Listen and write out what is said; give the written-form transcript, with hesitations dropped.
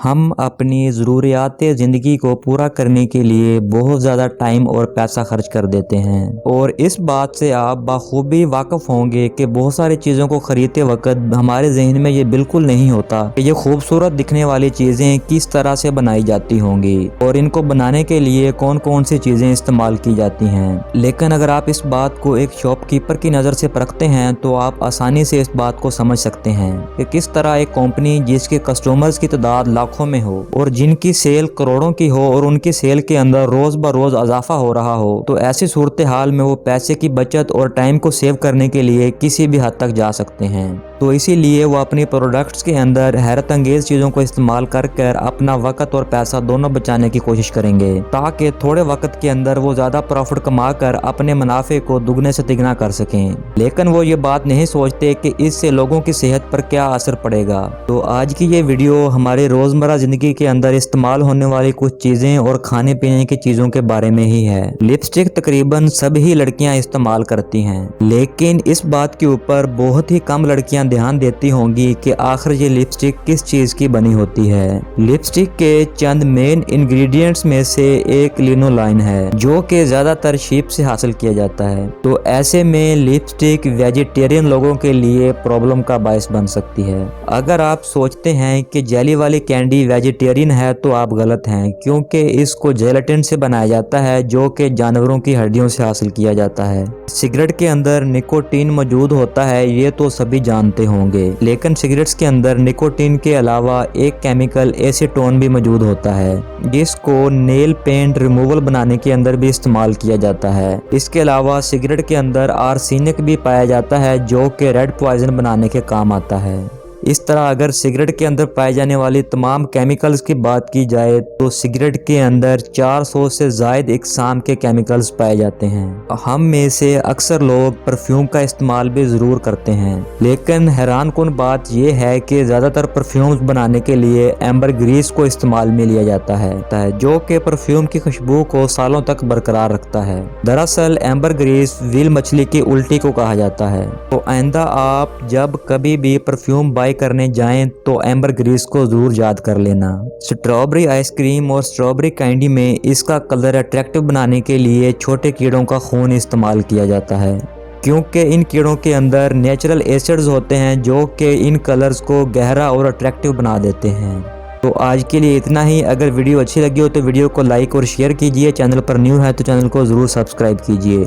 ہم اپنی ضروریات زندگی کو پورا کرنے کے لیے بہت زیادہ ٹائم اور پیسہ خرچ کر دیتے ہیں، اور اس بات سے آپ بخوبی واقف ہوں گے کہ بہت ساری چیزوں کو خریدتے وقت ہمارے ذہن میں یہ بالکل نہیں ہوتا کہ یہ خوبصورت دکھنے والی چیزیں کس طرح سے بنائی جاتی ہوں گی اور ان کو بنانے کے لیے کون کون سی چیزیں استعمال کی جاتی ہیں۔ لیکن اگر آپ اس بات کو ایک شاپ کیپر کی نظر سے پرکھتے ہیں تو آپ آسانی سے اس بات کو سمجھ سکتے ہیں کہ کس طرح ایک کمپنی جس کے کسٹمرز کی تعداد لاکھوں میں ہو اور جن کی سیل کروڑوں کی ہو اور ان کی سیل کے اندر روز بروز اضافہ ہو رہا ہو، تو ایسی صورتحال میں وہ پیسے کی بچت اور ٹائم کو سیو کرنے کے لیے کسی بھی حد تک جا سکتے ہیں۔ تو اسی لیے وہ اپنی پروڈکٹس کے اندر حیرت انگیز چیزوں کو استعمال کر اپنا وقت اور پیسہ دونوں بچانے کی کوشش کریں گے، تاکہ تھوڑے وقت کے اندر وہ زیادہ پروفٹ کما کر اپنے منافع کو دگنے سے تگنا کر سکیں۔ لیکن وہ یہ بات نہیں سوچتے کہ اس سے لوگوں کی صحت پر کیا اثر پڑے گا۔ تو آج کی یہ ویڈیو ہمارے روزمرہ زندگی کے اندر استعمال ہونے والی کچھ چیزیں اور کھانے پینے کی چیزوں کے بارے میں ہی ہے۔ لپسٹک تقریباً سبھی لڑکیاں استعمال کرتی ہیں، لیکن اس بات کے اوپر بہت ہی کم لڑکیاں دھیان دیتی ہوں گی کہ آخر یہ لپسٹک کس چیز کی بنی ہوتی ہے۔ لپسٹک کے چند مین انگریڈینٹس میں سے ایک لینولائن ہے، جو کہ زیادہ تر شیپ سے حاصل کیا جاتا ہے۔ تو ایسے میں لپسٹک ویجیٹیرین لوگوں کے لیے پرابلم کا باعث بن سکتی ہے۔ اگر آپ سوچتے ہیں کہ جیلی والی کینڈی ویجیٹیرین ہے تو آپ غلط ہیں، کیونکہ اس کو جیلاٹن سے بنایا جاتا ہے، جو کہ جانوروں کی ہڈیوں سے حاصل کیا جاتا ہے۔ سگریٹ کے اندر نکوٹین موجود ہوتا ہے، یہ تو سبھی جانتے ہوں گے، لیکن سگریٹس کے اندر نکوٹین کے علاوہ ایک کیمیکل ایسیٹون بھی موجود ہوتا ہے، جس کو نیل پینٹ ریموول بنانے کے اندر بھی استعمال کیا جاتا ہے۔ اس کے علاوہ سگریٹ کے اندر آرسینک بھی پایا جاتا ہے، جو کہ ریڈ پوائزن بنانے کے کام آتا ہے۔ اس طرح اگر سگریٹ کے اندر پائے جانے والی تمام کیمیکلز کی بات کی جائے تو سگریٹ کے اندر 400 سے زائد اقسام کے کیمیکلز پائے جاتے ہیں۔ ہم میں سے اکثر لوگ پرفیوم کا استعمال بھی ضرور کرتے ہیں، لیکن حیران کن بات یہ ہے کہ زیادہ تر پرفیومز بنانے کے لیے ایمبر گریس کو استعمال میں لیا جاتا ہے، جو کہ پرفیوم کی خوشبو کو سالوں تک برقرار رکھتا ہے۔ دراصل ایمبر گریس ویل مچھلی کی الٹی کو کہا جاتا ہے۔ تو آئندہ آپ جب کبھی بھی پرفیوم بائی کرنے جائیں تو ایمبر گریس کو ضرور یاد کر لینا۔ سٹرابری آئس کریم اور سٹرابری کینڈی میں اس کا کلر اٹریکٹیو بنانے کے لیے چھوٹے کیڑوں کا خون استعمال کیا جاتا ہے، کیونکہ ان کیڑوں کے اندر نیچرل ایسڈز ہوتے ہیں جو کہ ان کلرز کو گہرا اور اٹریکٹیو بنا دیتے ہیں۔ تو آج کے لیے اتنا ہی۔ اگر ویڈیو اچھی لگی ہو تو ویڈیو کو لائک اور شیئر کیجئے، چینل پر نیو ہے تو چینل کو ضرور سبسکرائب کیجئے۔